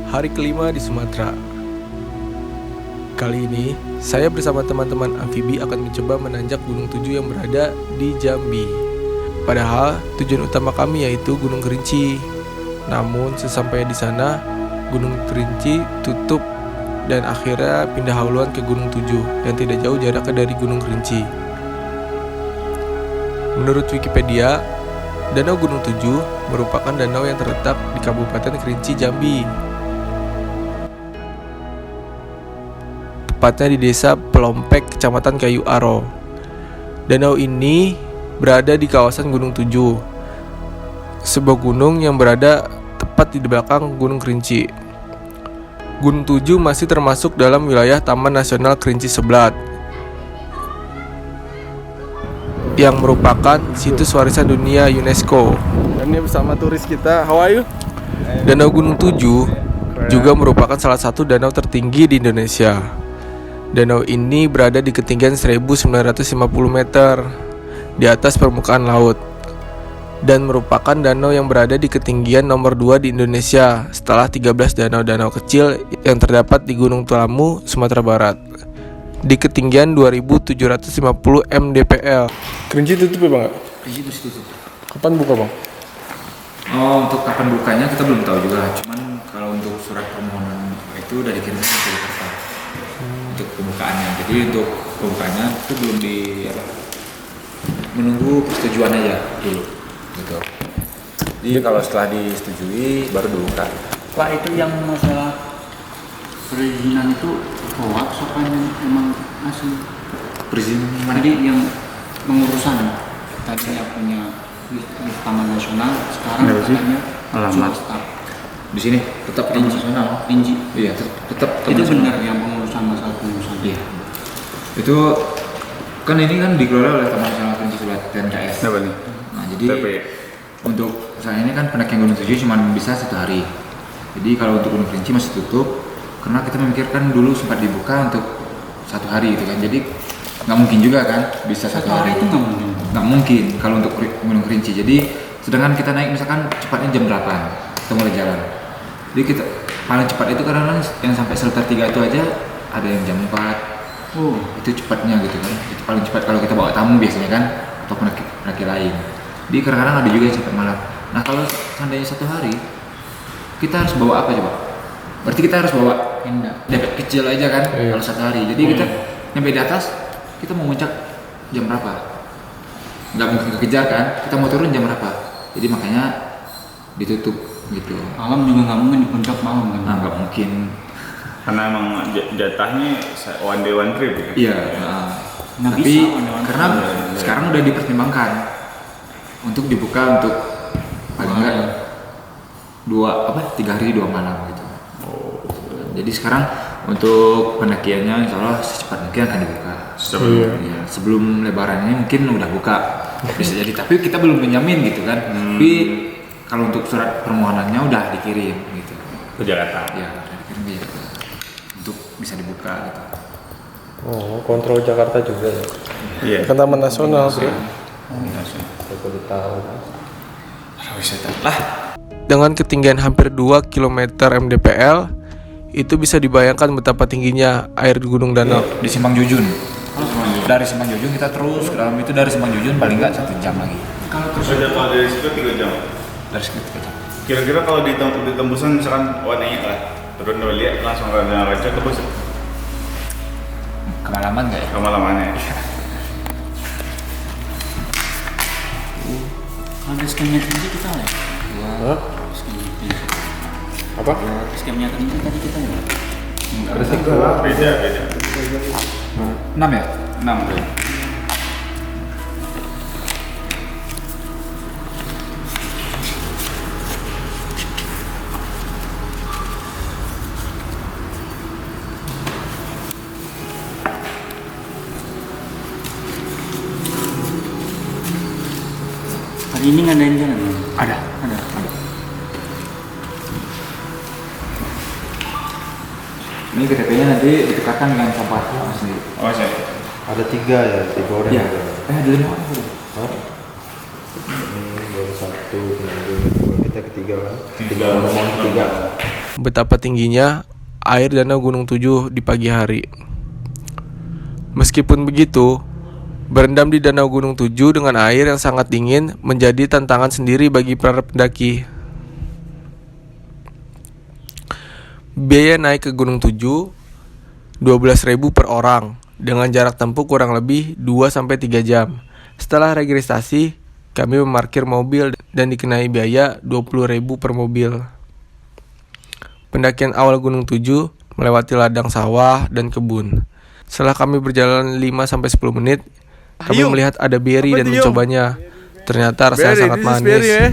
hari kelima di Sumatera. Kali ini, saya bersama teman-teman amfibi akan mencoba menanjak Gunung Tujuh yang berada di Jambi. Padahal, tujuan utama kami yaitu Gunung Kerinci. Namun, sesampainya di sana, Gunung Kerinci tutup dan akhirnya pindah haluan ke Gunung Tujuh yang tidak jauh jaraknya dari Gunung Kerinci. Menurut Wikipedia, Danau Gunung Tujuh merupakan danau yang terletak di Kabupaten Kerinci, Jambi. Tepatnya di Desa Pelompek, Kecamatan Kayu Aro. Danau ini berada di kawasan Gunung Tujuh, sebuah gunung yang berada tepat di belakang Gunung Kerinci. Gunung Tujuh masih termasuk dalam wilayah Taman Nasional Kerinci Seblat, yang merupakan situs warisan dunia UNESCO. Dan ini bersama turis kita, how are you? Danau Gunung Tujuh juga merupakan salah satu danau tertinggi di Indonesia. Danau ini berada di ketinggian 1950 meter di atas permukaan laut dan merupakan danau yang berada di ketinggian nomor 2 di Indonesia setelah 13 danau-danau kecil yang terdapat di Gunung Telamu, Sumatera Barat di ketinggian 2750 mdpl. Kerinci tutup ya Bang? Kerinci masih tutup. Kapan buka Bang? Oh, untuk kapan bukanya kita belum tahu juga. Cuman kalau untuk surat permohonan itu udah dikirim ke Jakarta untuk pembukaannya. Jadi untuk pembukaannya itu belum menunggu persetujuan aja dulu. Gitu. Jadi kalau setelah disetujui baru dibuka. Pak, itu yang masalah perizinan itu hoax apa yang memang asli? Perizinan mana? Jadi yang pengurusan tadinya punya di Taman Nasional, sekarang katanya swasta. Di sini tetap Taman Nasional. Rinci. Iya, tetap Taman Itu Nasional. benar yang masalah pengurusan. Iya. Itu kan ini kan dikelola oleh Taman Nasional Kerinci Seblat TNKS. Apa nih? Nah, jadi untuk saat ini kan pendakian Gunung Tujuh cuma bisa 1 hari. Jadi kalau untuk Gunung Kerinci masih tutup karena kita memikirkan dulu sempat dibuka untuk 1 hari gitu kan. Jadi nggak mungkin juga kan bisa 1 hari. Itu nggak mungkin kalau untuk Gunung Kerinci. Jadi sedangkan kita naik misalkan cepatnya jam 8 kita mulai jalan. Jadi kita paling cepat itu kadang-kadang yang sampai Seltar 3 itu aja ada yang jam 4. Oh, Itu cepatnya gitu kan. Itu paling cepat kalau kita bawa tamu biasanya kan atau pendaki lain. Jadi kadang-kadang ada juga yang sampai malam. Nah kalau seandainya 1 hari kita harus bawa apa coba? Berarti kita harus bawa dempet kecil aja kan kalau 1 hari. Jadi kita nyampe di atas kita mau muncak jam berapa? Nggak mungkin kekejar kan? Kita mau turun jam berapa? Jadi makanya ditutup gitu. malam juga nggak mungkin di puncak malam kan? Nah nggak mungkin. Karena emang jatahnya one day one trip ya? Iya. Nggak Tapi bisa, karena sekarang udah dipertimbangkan untuk dibuka untuk paling enggak 3 hari 2 malam gitu. Jadi sekarang untuk pendakiannya insya Allah secepat mungkin akan dibuka. Ya, sebelum lebaran ini mungkin udah buka bisa jadi, tapi kita belum menjamin gitu kan. Tapi kalau untuk surat permohonannya udah dikirim gitu. Ke Jakarta. Ya, udah dikirim ke Jakarta untuk bisa dibuka gitu. Oh, kontrol Jakarta juga ya. Iya. Kan Taman Nasional, Bro. Baru tahu. Wisata lah. Dengan ketinggian hampir 2 km mdpl, itu bisa dibayangkan betapa tingginya air di Gunung Danau. Di Simpang Jujun. Dari Simpang Jujun kita terus ke dalam itu, dari Simpang Jujun paling nggak 1 jam lagi. Kalau Kalau dari situ 3 jam. Dari situ 3 jam. Kira-kira kalau di tembusan misalkan warnanya lah, turun dulu lihat langsung ke Danau Raja tebus Kemalaman nggak ya? lama-lamanya. ada skemnya Kerinci kita ya? Hah? Skemnya Kerinci. Apa? Skemnya Kerinci tadi kita ya? Beda. 6 ya? 6 tuh. Hari ini ngadain jalan ya? Ada. Ini KTP-nya nanti ditukarkan dengan sampah sendiri. Oh, siap. Ada 3 ya, 3 orang. Iya. Ada 5 orang. Hah? Ini baru 1, kemudian kita ketiga kan? 3 orang ketiga. betapa tingginya air Danau Gunung Tujuh di pagi hari. Meskipun begitu, berendam di Danau Gunung Tujuh dengan air yang sangat dingin menjadi tantangan sendiri bagi para pendaki. Biaya naik ke Gunung Tujuh 12.000 per orang dengan jarak tempuh kurang lebih 2-3 jam. Setelah registrasi, kami memarkir mobil dan dikenai biaya 20.000 per mobil. Pendakian awal Gunung Tujuh melewati ladang sawah dan kebun. Setelah kami berjalan 5-10 menit, kami melihat ada beri dan mencobanya. Ternyata rasanya sangat manis.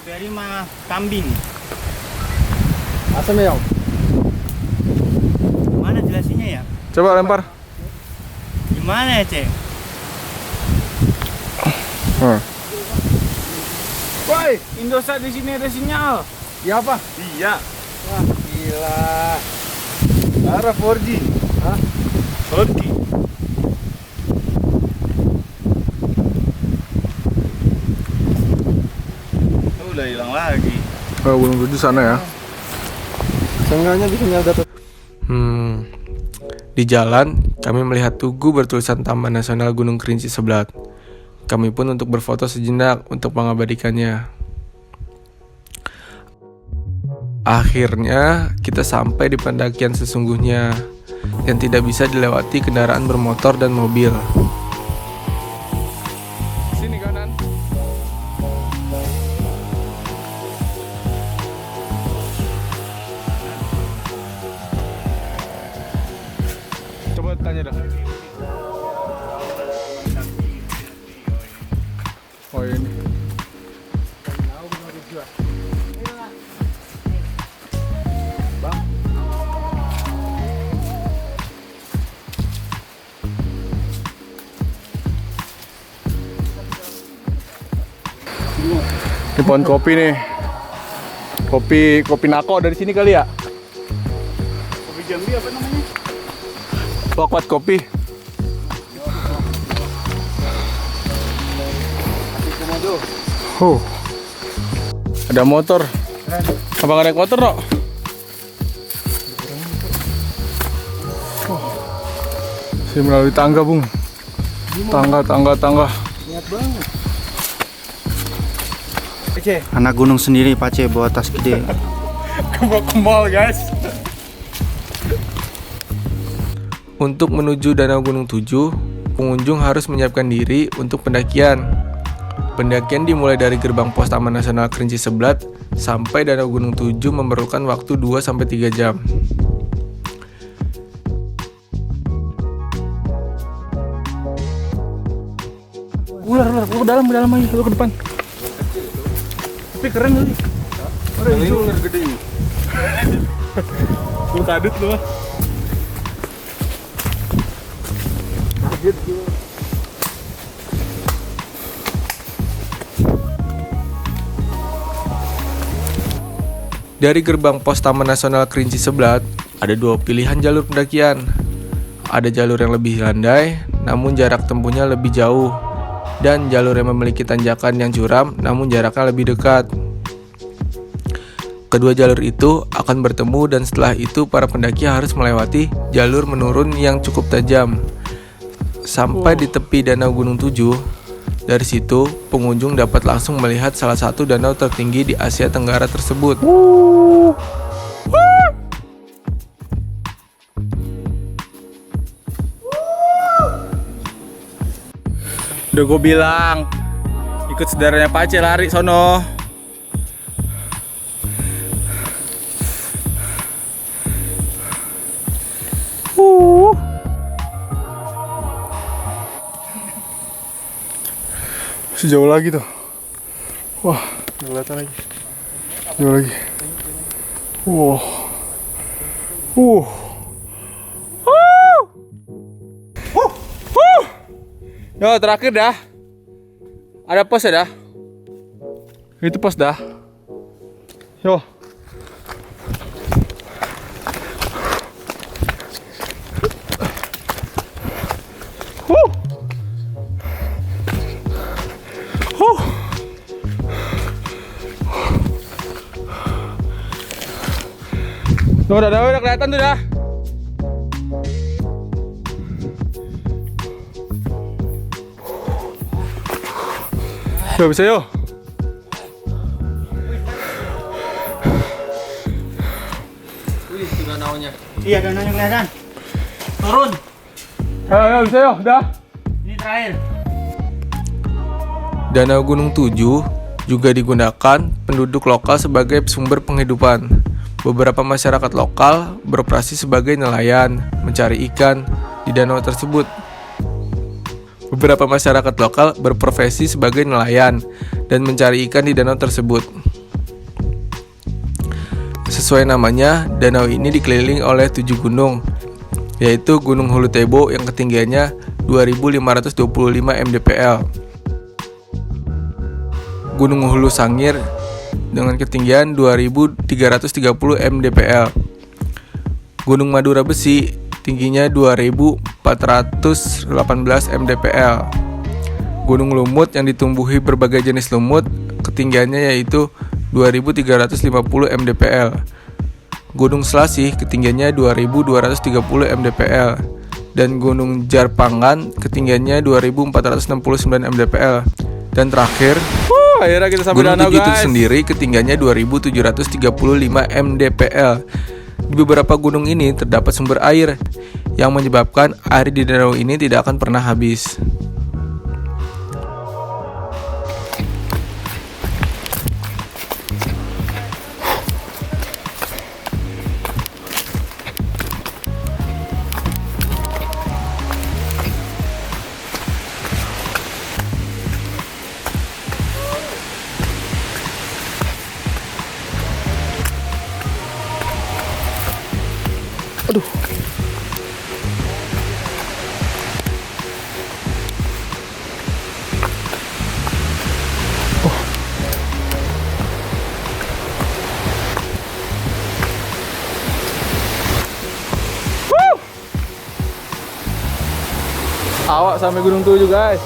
Beri mah kambing. Asam ya? Mana jelasinnya ya? Coba lempar. Gimana ya, Cek? Woi, Indosat di sini ada sinyal. Iya apa? Iya. Wah, gila. Arah 4G. Hah? 4G. Udah hilang lagi. Oh, Gunung Tujuh sana ya. Seenggaknya bisa nyal dapat. Di jalan, kami melihat tugu bertulisan Taman Nasional Gunung Kerinci Seblat. Kami pun untuk berfoto sejenak untuk mengabadikannya. Akhirnya, kita sampai di pendakian sesungguhnya yang tidak bisa dilewati kendaraan bermotor dan mobil. Sini kanan. Coba tanya dah. Oh ini. Ini pohon kopi nih. Kopi Nako dari sini kali ya? Kopi Jambi apa namanya? Pokok kopi. Ada motor. Apa nggak naik motor, Nok? Saya melalui tangga, Bung. Tangga. Anak gunung sendiri Pace bawa tas gede. Ke mall, guys. Untuk menuju Danau Gunung Tujuh, pengunjung harus menyiapkan diri untuk pendakian. Pendakian dimulai dari gerbang pos Taman Nasional Kerinci Seblat sampai Danau Gunung Tujuh memerlukan waktu 2-3 jam. Ular, lu ke dalam aja, lu ke depan. Tapi keren kali. Ini ular gede. Lu kadut lu mah. Dari gerbang pos Taman Nasional Kerinci Seblat, ada 2 pilihan jalur pendakian. Ada jalur yang lebih landai, namun jarak tempuhnya lebih jauh. Dan jalur yang memiliki tanjakan yang curam, namun jaraknya lebih dekat. Kedua jalur itu akan bertemu dan setelah itu para pendaki harus melewati jalur menurun yang cukup tajam. Sampai di tepi Danau Gunung Tujuh, dari situ pengunjung dapat langsung melihat salah satu danau tertinggi di Asia Tenggara tersebut. Udah gue bilang, ikut saudaranya Pace lari sono. Sejauh lagi tuh. Wah, kelihatan lagi. Jauh lagi. Wow. Yo, terakhir dah. Ada pos ya dah. Itu pos dah. Yo. Tuh udah kelihatan tuh dah. Yuk bisa yuk. Wih, itu danaunya. Iya, danaunya kelihatan. Turun. Ayo bisa yuk, dah. Ini terakhir. Danau Gunung Tujuh juga digunakan penduduk lokal sebagai sumber penghidupan. Beberapa masyarakat lokal beroperasi sebagai nelayan, mencari ikan di danau tersebut. Beberapa masyarakat lokal berprofesi sebagai nelayan dan mencari ikan di danau tersebut. Sesuai namanya, danau ini dikelilingi oleh 7 gunung, yaitu Gunung Hulu Tebo yang ketinggiannya 2.525 mdpl, Gunung Hulu Sangir dengan ketinggian 2.330 mdpl, Gunung Madura Besi tingginya 2.418 mdpl, Gunung Lumut yang ditumbuhi berbagai jenis lumut ketinggiannya yaitu 2.350 mdpl, Gunung Selasih ketinggiannya 2.230 mdpl, dan Gunung Jarpangan ketinggiannya 2.469 mdpl. Dan terakhir, akhirnya kita sampai Gunung Tujuh itu sendiri ketinggiannya 2.735 mdpl. Di beberapa gunung ini terdapat sumber air yang menyebabkan air di danau ini tidak akan pernah habis. Awak sampai Gunung Tujuh guys.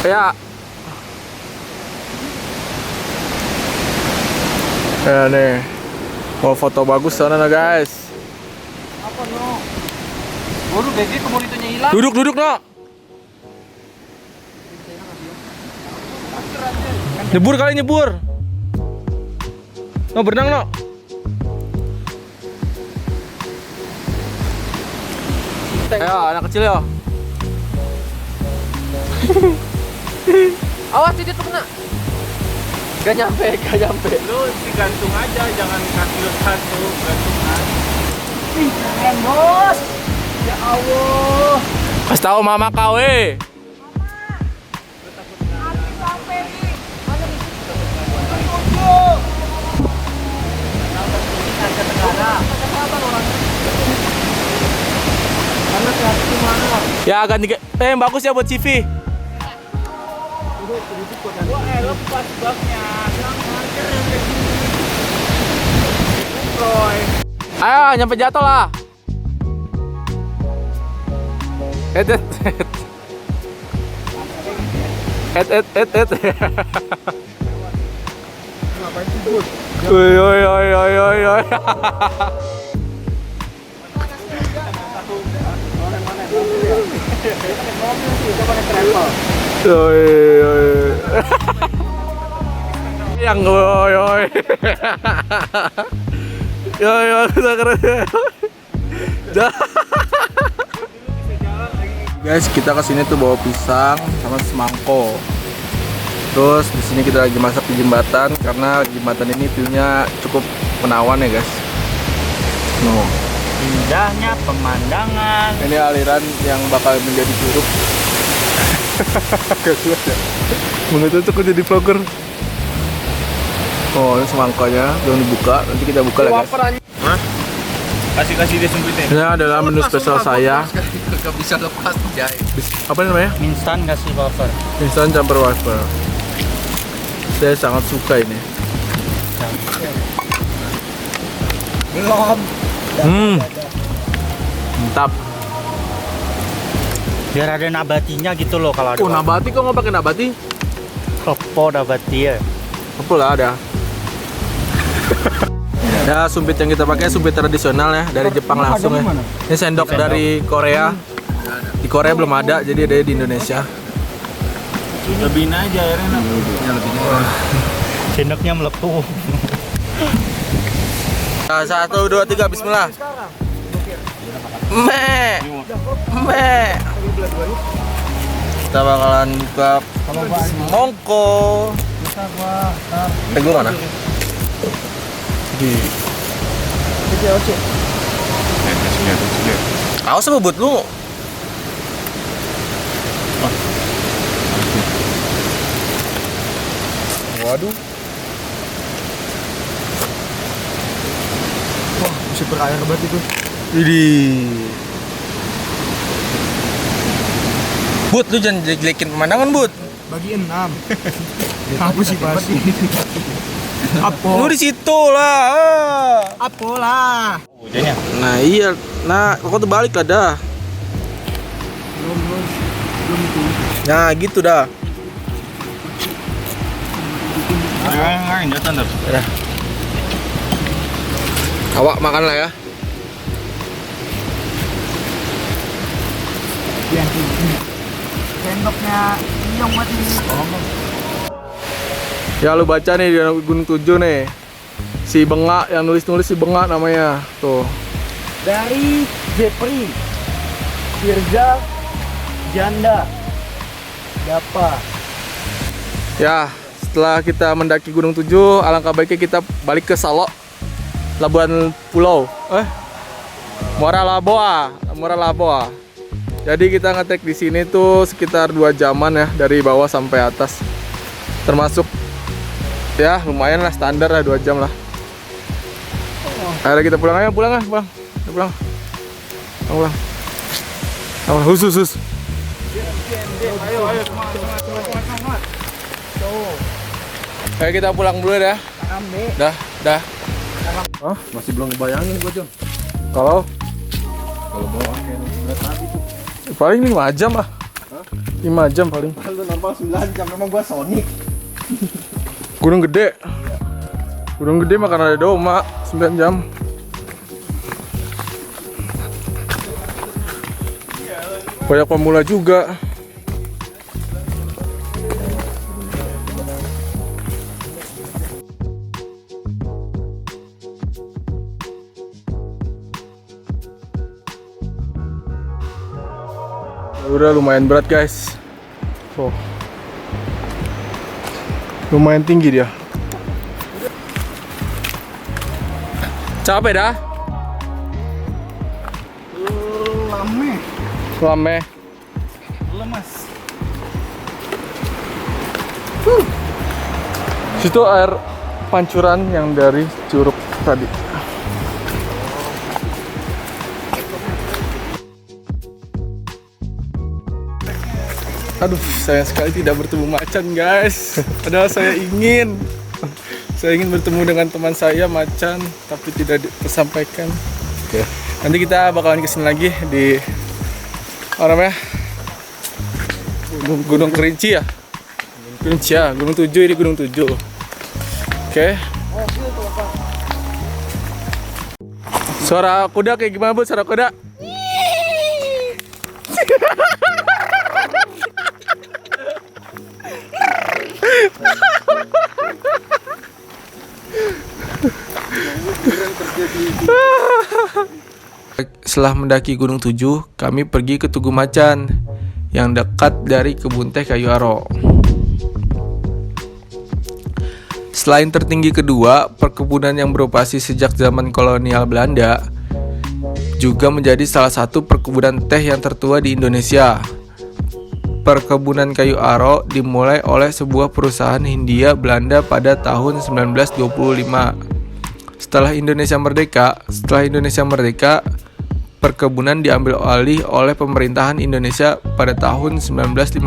Ya. Ya nih, mau foto bagus sana nah guys. Apa no? Waduh, gede komunitasnya hilang. Duduk no. Nyebur kali nyebur. No berenang no. Ayo anak kecil yo. Awas dia tuh kena. Gak nyampe. Lu digantung aja, jangan kaki lu satu, gantungan. Ih, keren bos. Ya Allah. Kasih tahu mama kau Ya ganti yang bagus ya buat CV. Lepas baknya. Ayo nyampe jatuh lah. Et. Ngapain tidur? Oi. Yang oi. Yo, keren. Guys, kita kesini tuh bawa pisang sama semangko. Terus di sini kita lagi masak di jembatan karena jembatan ini view-nya cukup menawan ya guys. No. Indahnya pemandangan. Ini aliran yang bakal menjadi curug. Kasihan ya. Menurut itu jadi vlogger. Oh, ini semangkonya belum dibuka. Nanti kita buka lah guys. Kasih dia sumpitnya. Ini adalah menu spesial saya. Gak bisa lepas jahit. Apa namanya? Instan kasih wafer. Instan campur wafer. Saya sangat suka ini. Belum. Mantap. Biar ada nabatinya gitu loh kalau ada. Oh, nabati kok nggak pakai nabati? Apa nabati ya? Apa lah ada. Ya, sumpit yang kita pakai sumpit tradisional ya, dari Jepang langsung ya. Ini sendok dari Korea. Di Korea belum ada, jadi ada di Indonesia. Lebihin aja airnya. Sendoknya melepuh. Nah, 1, 2, 3, bismillah. Kita bakalan buka semongko. Gue mana? Di. Awas bubut lu. Waduh. Wah, bisa berair banget itu. Widih. Bud, lu jangan jelekin pemandangan, Bud. Bagi 6. Apa sih pasti? Lu di situ lah. Apalah. Nah, iya. Nah, kok tuh balik lah dah. Nah, gitu dah. Udah. Awak makan lah ya. Sendoknya Inyong buat ini. Ya lu baca nih di Gunung 7 nih. Si Bengak yang nulis-nulis si Bengak namanya. Tuh. Dari Jepri, Firza, Janda, Dapa. Ya, setelah kita mendaki Gunung 7, alangkah baiknya kita balik ke Salok, Labuan Pulau. Muara Laboa. Jadi kita ngetek di sini tuh sekitar 2 jaman ya, dari bawah sampai atas. Termasuk ya lumayan lah, standar lah 2 jam lah. Ayo kita pulang. Pulang. Hus. Ayo kita pulang dulu ya. Dah. Oh, masih belum ngebayangin gua, Jon. Kalau bawa kereta api tuh paling 5 jam lah. 5 jam paling. Lu nambah 9 jam, memang gua Sonic. Gunung Gede makan ada doma 9 jam. Banyak pemula juga. Udah lumayan berat guys. Lumayan tinggi dia. Capek dah? Lame. Lemas. Situ air pancuran yang dari curug tadi. Aduh, sayang sekali tidak bertemu Macan guys. Padahal saya ingin bertemu dengan teman saya Macan, tapi tidak tersampaikan. Nanti kita bakalan kesini lagi di Gunung Kerinci ya. Gunung 7 ini Gunung 7. Oke. Suara kuda kayak gimana, Bu? Suara kuda? Setelah mendaki Gunung 7, kami pergi ke Tugu Macan yang dekat dari kebun teh Kayu Aro. Selain tertinggi kedua, perkebunan yang beroperasi sejak zaman kolonial Belanda juga menjadi salah satu perkebunan teh yang tertua di Indonesia. Perkebunan Kayu Aro dimulai oleh sebuah perusahaan Hindia Belanda pada tahun 1925. Setelah Indonesia merdeka, perkebunan diambil alih oleh pemerintahan Indonesia pada tahun 1959.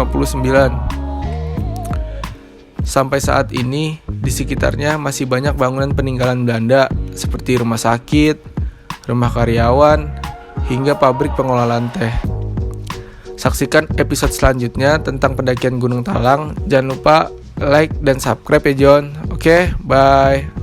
Sampai saat ini, di sekitarnya masih banyak bangunan peninggalan Belanda seperti rumah sakit, rumah karyawan, hingga pabrik pengolahan teh. Saksikan episode selanjutnya tentang pendakian Gunung Talang. Jangan lupa like dan subscribe ya John. Oke, bye.